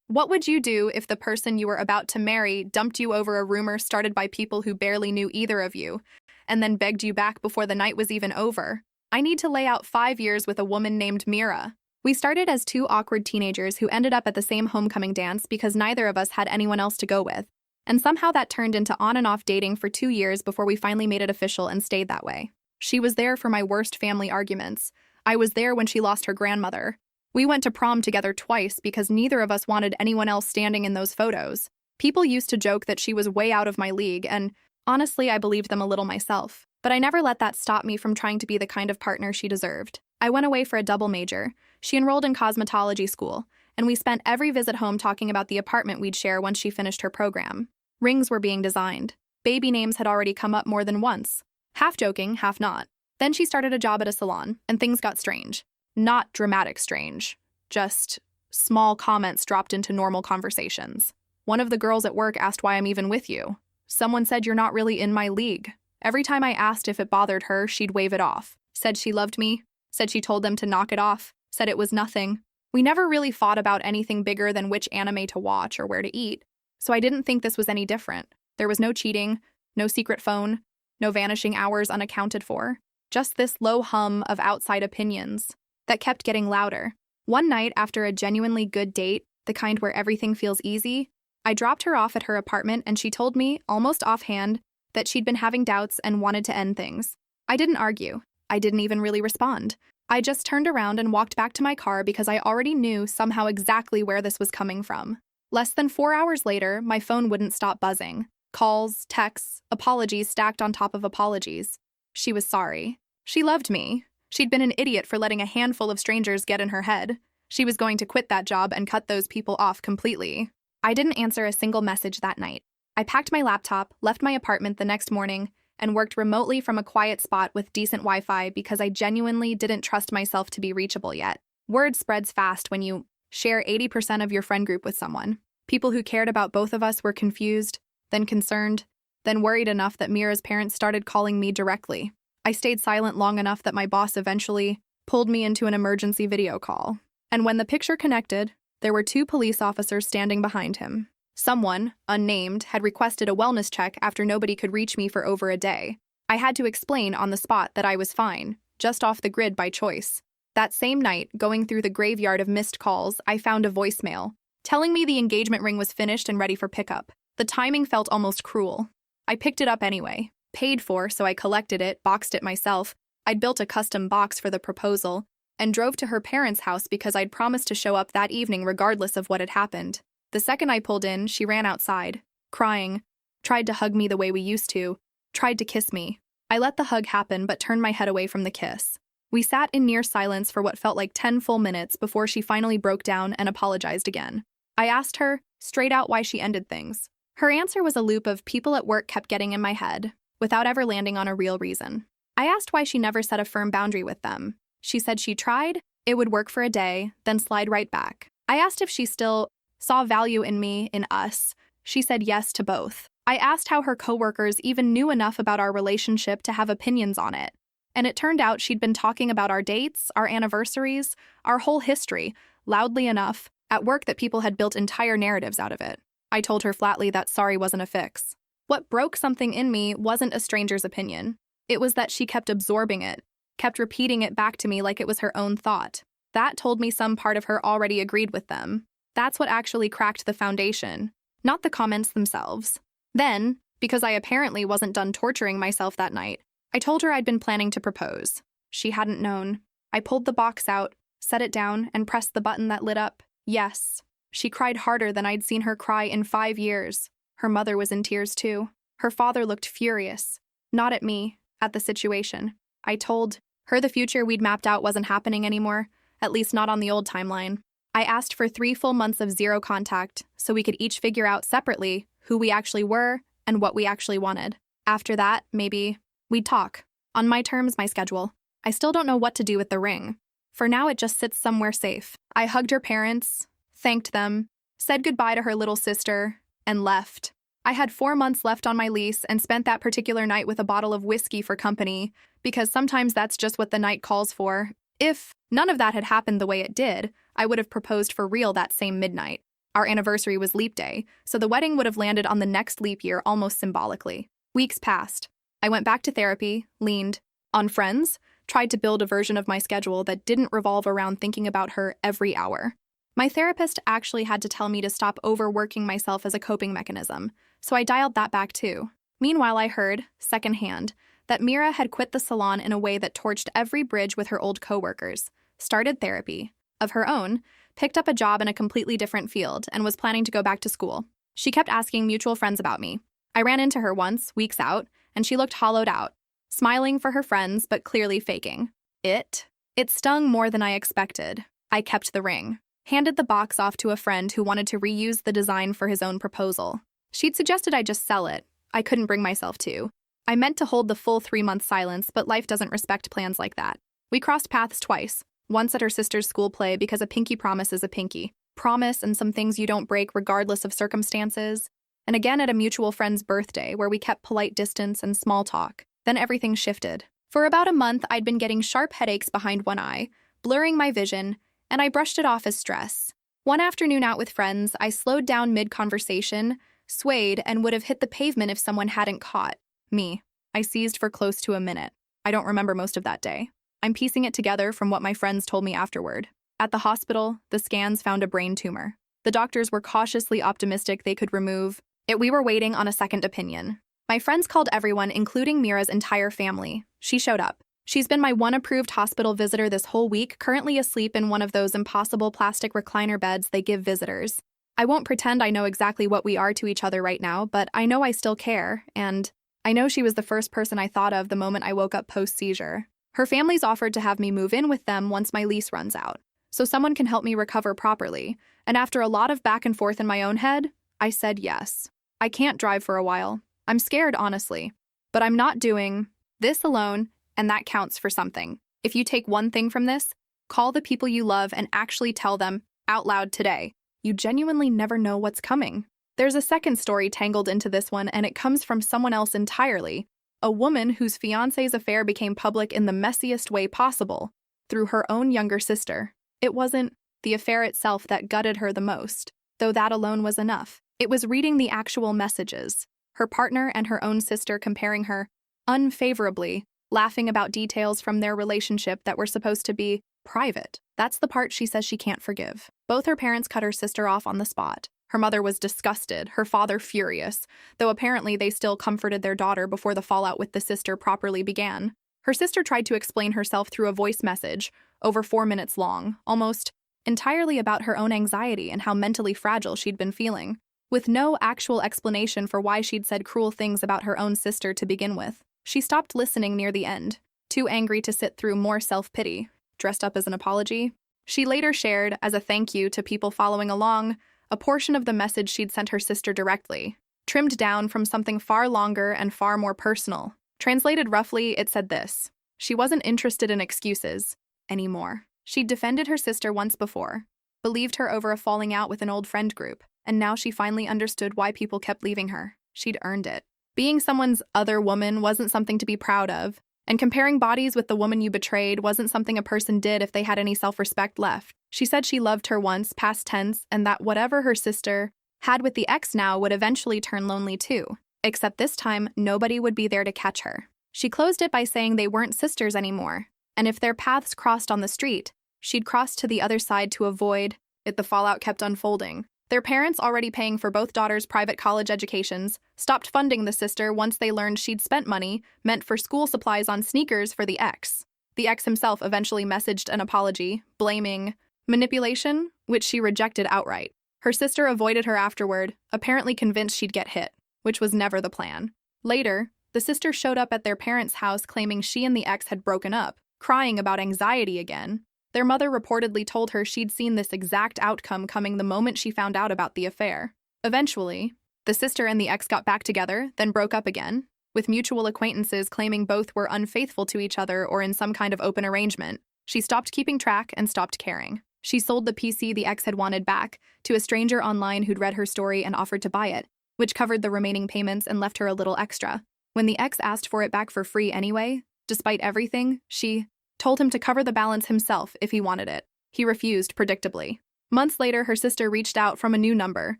What would you do if the person you were about to marry dumped you over a rumor started by people who barely knew either of you, and then begged you back before the night was even over? I need to lay out 5 years with a woman named Mira. We started as two awkward teenagers who ended up at the same homecoming dance because neither of us had anyone else to go with. And somehow that turned into on and off dating for 2 years before we finally made it official and stayed that way. She was there for my worst family arguments. I was there when she lost her grandmother. We went to prom together twice because neither of us wanted anyone else standing in those photos. People used to joke that she was way out of my league, and honestly, I believed them a little myself. But I never let that stop me from trying to be the kind of partner she deserved. I went away for a double major. She enrolled in cosmetology school, and we spent every visit home talking about the apartment we'd share once she finished her program. Rings were being designed. Baby names had already come up more than once. Half joking, half not. Then she started a job at a salon, and things got strange. Not dramatic strange, just small comments dropped into normal conversations. One of the girls at work asked why I'm even with you. Someone said you're not really in my league. Every time I asked if it bothered her, she'd wave it off. Said she loved me, said she told them to knock it off, said it was nothing. We never really fought about anything bigger than which anime to watch or where to eat, so I didn't think this was any different. There was no cheating, no secret phone, no vanishing hours unaccounted for, just this low hum of outside opinions that kept getting louder. One night, after a genuinely good date, the kind where everything feels easy, I dropped her off at her apartment and she told me, almost offhand, that she'd been having doubts and wanted to end things. I didn't argue. I didn't even really respond. I just turned around and walked back to my car because I already knew somehow exactly where this was coming from. Less than 4 hours later, my phone wouldn't stop buzzing. Calls, texts, apologies stacked on top of apologies. She was sorry. She loved me. She'd been an idiot for letting a handful of strangers get in her head. She was going to quit that job and cut those people off completely. I didn't answer a single message that night. I packed my laptop, left my apartment the next morning, and worked remotely from a quiet spot with decent Wi-Fi because I genuinely didn't trust myself to be reachable yet. Word spreads fast when you share 80% of your friend group with someone. People who cared about both of us were confused, then concerned, then worried enough that Mira's parents started calling me directly. I stayed silent long enough that my boss eventually pulled me into an emergency video call. And when the picture connected, there were 2 police officers standing behind him. Someone, unnamed, had requested a wellness check after nobody could reach me for over a day. I had to explain on the spot that I was fine, just off the grid by choice. That same night, going through the graveyard of missed calls, I found a voicemail, telling me the engagement ring was finished and ready for pickup. The timing felt almost cruel. I picked it up anyway. Paid for, so I collected it, boxed it myself. I'd built a custom box for the proposal, and drove to her parents' house because I'd promised to show up that evening regardless of what had happened. The second I pulled in, she ran outside, crying, tried to hug me the way we used to, tried to kiss me. I let the hug happen but turned my head away from the kiss. We sat in near silence for what felt like 10 full minutes before she finally broke down and apologized again. I asked her, straight out, why she ended things. Her answer was a loop of people at work kept getting in my head, without ever landing on a real reason. I asked why she never set a firm boundary with them. She said she tried, it would work for a day, then slide right back. I asked if she still saw value in me, in us. She said yes to both. I asked how her coworkers even knew enough about our relationship to have opinions on it. And it turned out she'd been talking about our dates, our anniversaries, our whole history, loudly enough, at work that people had built entire narratives out of it. I told her flatly that sorry wasn't a fix. What broke something in me wasn't a stranger's opinion. It was that she kept absorbing it, kept repeating it back to me like it was her own thought. That told me some part of her already agreed with them. That's what actually cracked the foundation, not the comments themselves. Then, because I apparently wasn't done torturing myself that night, I told her I'd been planning to propose. She hadn't known. I pulled the box out, set it down, and pressed the button that lit up yes. She cried harder than I'd seen her cry in 5 years. Her mother was in tears too. Her father looked furious. Not at me, at the situation. I told her the future we'd mapped out wasn't happening anymore, at least not on the old timeline. I asked for 3 full months of zero contact so we could each figure out separately who we actually were and what we actually wanted. After that, maybe we'd talk. On my terms, my schedule. I still don't know what to do with the ring. For now, it just sits somewhere safe. I hugged her parents, thanked them, said goodbye to her little sister, and left. I had 4 months left on my lease and spent that particular night with a bottle of whiskey for company, because sometimes that's just what the night calls for. If none of that had happened the way it did, I would have proposed for real that same midnight. Our anniversary was leap day, so the wedding would have landed on the next leap year almost symbolically. Weeks passed. I went back to therapy, leaned on friends, tried to build a version of my schedule that didn't revolve around thinking about her every hour. My therapist actually had to tell me to stop overworking myself as a coping mechanism, so I dialed that back too. Meanwhile, I heard, secondhand, that Mira had quit the salon in a way that torched every bridge with her old coworkers, started therapy of her own, picked up a job in a completely different field, and was planning to go back to school. She kept asking mutual friends about me. I ran into her once, weeks out, and she looked hollowed out, smiling for her friends but clearly faking. It stung more than I expected. I kept the ring, handed the box off to a friend who wanted to reuse the design for his own proposal. She'd suggested I just sell it. I couldn't bring myself to. I meant to hold the full 3-month silence, but life doesn't respect plans like that. We crossed paths twice. Once at her sister's school play because a pinky promise is a pinky promise and some things you don't break regardless of circumstances. And again at a mutual friend's birthday where we kept polite distance and small talk. Then everything shifted. For about a month, I'd been getting sharp headaches behind one eye, blurring my vision, and I brushed it off as stress. One afternoon out with friends, I slowed down mid-conversation, swayed, and would have hit the pavement if someone hadn't caught me. I seized for close to a minute. I don't remember most of that day. I'm piecing it together from what my friends told me afterward. At the hospital, the scans found a brain tumor. The doctors were cautiously optimistic they could remove it. We were waiting on a second opinion. My friends called everyone, including Mira's entire family. She showed up. She's been my one approved hospital visitor this whole week, currently asleep in one of those impossible plastic recliner beds they give visitors. I won't pretend I know exactly what we are to each other right now, but I know I still care, and I know she was the first person I thought of the moment I woke up post-seizure. Her family's offered to have me move in with them once my lease runs out, so someone can help me recover properly, and after a lot of back and forth in my own head, I said yes. I can't drive for a while. I'm scared, honestly, but I'm not doing this alone, and that counts for something. If you take one thing from this, call the people you love and actually tell them out loud today. You genuinely never know what's coming. There's a second story tangled into this one, and it comes from someone else entirely. A woman whose fiancé's affair became public in the messiest way possible, through her own younger sister. It wasn't the affair itself that gutted her the most, though that alone was enough. It was reading the actual messages, her partner and her own sister comparing her unfavorably, laughing about details from their relationship that were supposed to be private. That's the part she says she can't forgive. Both her parents cut her sister off on the spot. Her mother was disgusted, her father furious, though apparently they still comforted their daughter before the fallout with the sister properly began. Her sister tried to explain herself through a voice message, over 4 minutes long, almost entirely about her own anxiety and how mentally fragile she'd been feeling, with no actual explanation for why she'd said cruel things about her own sister to begin with. She stopped listening near the end, too angry to sit through more self-pity, dressed up as an apology. She later shared, as a thank you to people following along, a portion of the message she'd sent her sister directly, trimmed down from something far longer and far more personal. Translated roughly, it said this: she wasn't interested in excuses anymore. She'd defended her sister once before, believed her over a falling out with an old friend group, and now she finally understood why people kept leaving her. She'd earned it. Being someone's other woman wasn't something to be proud of, and comparing bodies with the woman you betrayed wasn't something a person did if they had any self-respect left. She said she loved her once, past tense, and that whatever her sister had with the ex now would eventually turn lonely too. Except this time, nobody would be there to catch her. She closed it by saying they weren't sisters anymore, and if their paths crossed on the street, she'd cross to the other side to avoid it. The fallout kept unfolding. Their parents, already paying for both daughters' private college educations, stopped funding the sister once they learned she'd spent money meant for school supplies on sneakers for the ex. The ex himself eventually messaged an apology, blaming manipulation, which she rejected outright. Her sister avoided her afterward, apparently convinced she'd get hit, which was never the plan. Later, the sister showed up at their parents' house claiming she and the ex had broken up, crying about anxiety again. Their mother reportedly told her she'd seen this exact outcome coming the moment she found out about the affair. Eventually, the sister and the ex got back together, then broke up again, with mutual acquaintances claiming both were unfaithful to each other or in some kind of open arrangement. She stopped keeping track and stopped caring. She sold the PC the ex had wanted back to a stranger online who'd read her story and offered to buy it, which covered the remaining payments and left her a little extra. When the ex asked for it back for free anyway, despite everything, she told him to cover the balance himself if he wanted it. He refused, predictably. Months later, her sister reached out from a new number,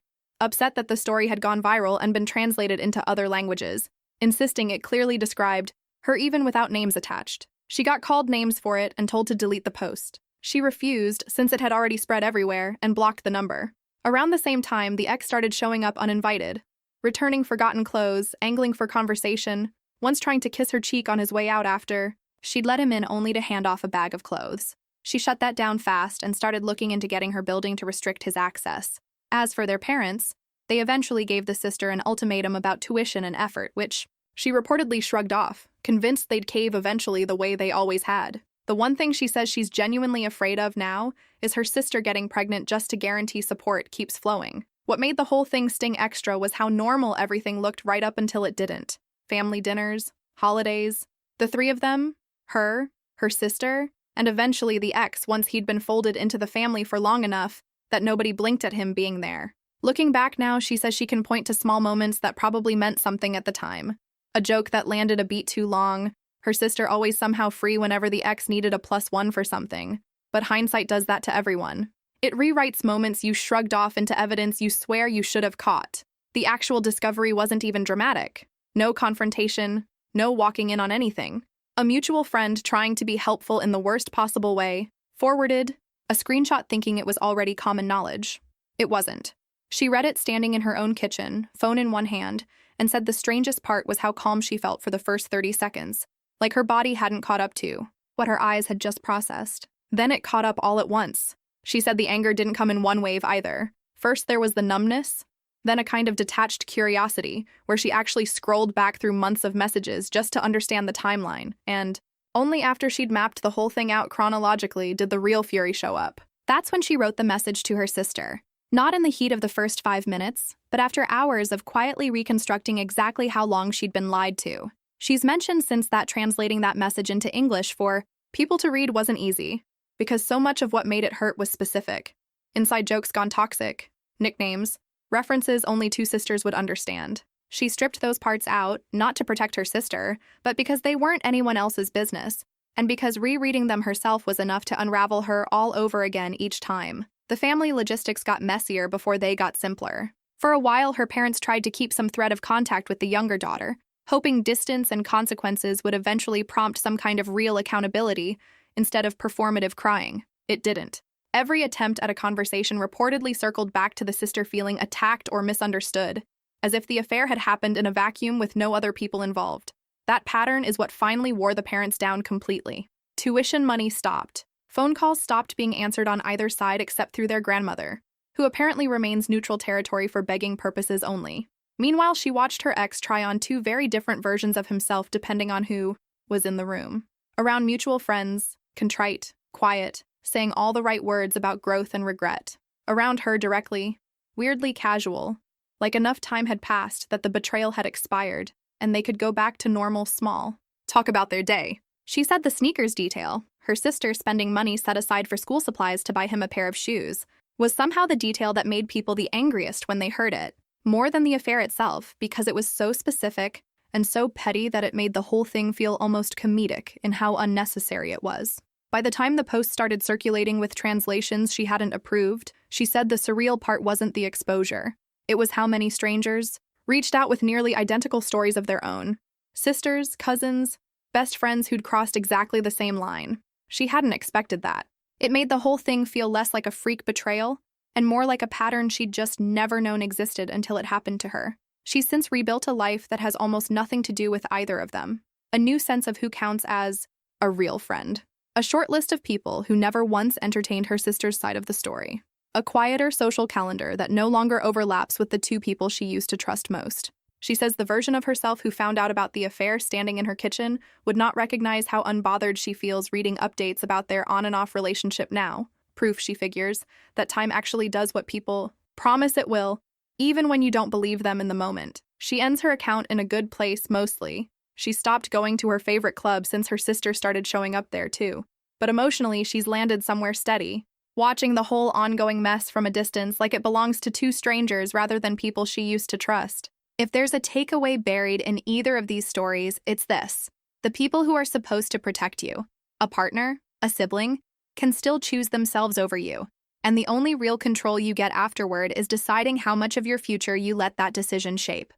upset that the story had gone viral and been translated into other languages, insisting it clearly described her even without names attached. She got called names for it and told to delete the post. She refused, since it had already spread everywhere, and blocked the number. Around the same time, the ex started showing up uninvited, returning forgotten clothes, angling for conversation, once trying to kiss her cheek on his way out after she'd let him in only to hand off a bag of clothes. She shut that down fast and started looking into getting her building to restrict his access. As for their parents, they eventually gave the sister an ultimatum about tuition and effort, which she reportedly shrugged off, convinced they'd cave eventually the way they always had. The one thing she says she's genuinely afraid of now is her sister getting pregnant just to guarantee support keeps flowing. What made the whole thing sting extra was how normal everything looked right up until it didn't. Family dinners, holidays, the three of them, her sister, and eventually the ex once he'd been folded into the family for long enough that nobody blinked at him being there. Looking back now, she says she can point to small moments that probably meant something at the time. A joke that landed a beat too long, her sister always somehow free whenever the ex needed a +1 for something. But hindsight does that to everyone. It rewrites moments you shrugged off into evidence you swear you should have caught. The actual discovery wasn't even dramatic. No confrontation, no walking in on anything. A mutual friend trying to be helpful in the worst possible way, forwarded a screenshot thinking it was already common knowledge. It wasn't. She read it standing in her own kitchen, phone in one hand, and said the strangest part was how calm she felt for the first 30 seconds, like her body hadn't caught up to what her eyes had just processed. Then it caught up all at once. She said the anger didn't come in one wave either. First there was the numbness, then a kind of detached curiosity, where she actually scrolled back through months of messages just to understand the timeline, and only after she'd mapped the whole thing out chronologically did the real fury show up. That's when she wrote the message to her sister. Not in the heat of the first 5 minutes, but after hours of quietly reconstructing exactly how long she'd been lied to. She's mentioned since that translating that message into English for people to read wasn't easy, because so much of what made it hurt was specific. Inside jokes gone toxic, nicknames, references only two sisters would understand. She stripped those parts out, not to protect her sister, but because they weren't anyone else's business, and because rereading them herself was enough to unravel her all over again each time. The family logistics got messier before they got simpler. For a while, her parents tried to keep some thread of contact with the younger daughter, hoping distance and consequences would eventually prompt some kind of real accountability instead of performative crying. It didn't. Every attempt at a conversation reportedly circled back to the sister feeling attacked or misunderstood, as if the affair had happened in a vacuum with no other people involved. That pattern is what finally wore the parents down completely. Tuition money stopped. Phone calls stopped being answered on either side except through their grandmother, who apparently remains neutral territory for begging purposes only. Meanwhile, she watched her ex try on 2 very different versions of himself depending on who was in the room. Around mutual friends, contrite, quiet, saying all the right words about growth and regret. Around her directly, weirdly casual, like enough time had passed that the betrayal had expired, and they could go back to normal small talk about their day. She said the sneakers detail, her sister spending money set aside for school supplies to buy him a pair of shoes, was somehow the detail that made people the angriest when they heard it, more than the affair itself, because it was so specific and so petty that it made the whole thing feel almost comedic in how unnecessary it was. By the time the post started circulating with translations she hadn't approved, she said the surreal part wasn't the exposure. It was how many strangers reached out with nearly identical stories of their own. Sisters, cousins, best friends who'd crossed exactly the same line. She hadn't expected that. It made the whole thing feel less like a freak betrayal and more like a pattern she'd just never known existed until it happened to her. She's since rebuilt a life that has almost nothing to do with either of them. A new sense of who counts as a real friend. A short list of people who never once entertained her sister's side of the story. A quieter social calendar that no longer overlaps with the 2 people she used to trust most. She says the version of herself who found out about the affair standing in her kitchen would not recognize how unbothered she feels reading updates about their on and off relationship now. Proof, she figures, that time actually does what people promise it will, even when you don't believe them in the moment. She ends her account in a good place mostly. She stopped going to her favorite club since her sister started showing up there too. But emotionally, she's landed somewhere steady, watching the whole ongoing mess from a distance like it belongs to 2 strangers rather than people she used to trust. If there's a takeaway buried in either of these stories, it's this. The people who are supposed to protect you, a partner, a sibling, can still choose themselves over you. and the only real control you get afterward is deciding how much of your future you let that decision shape.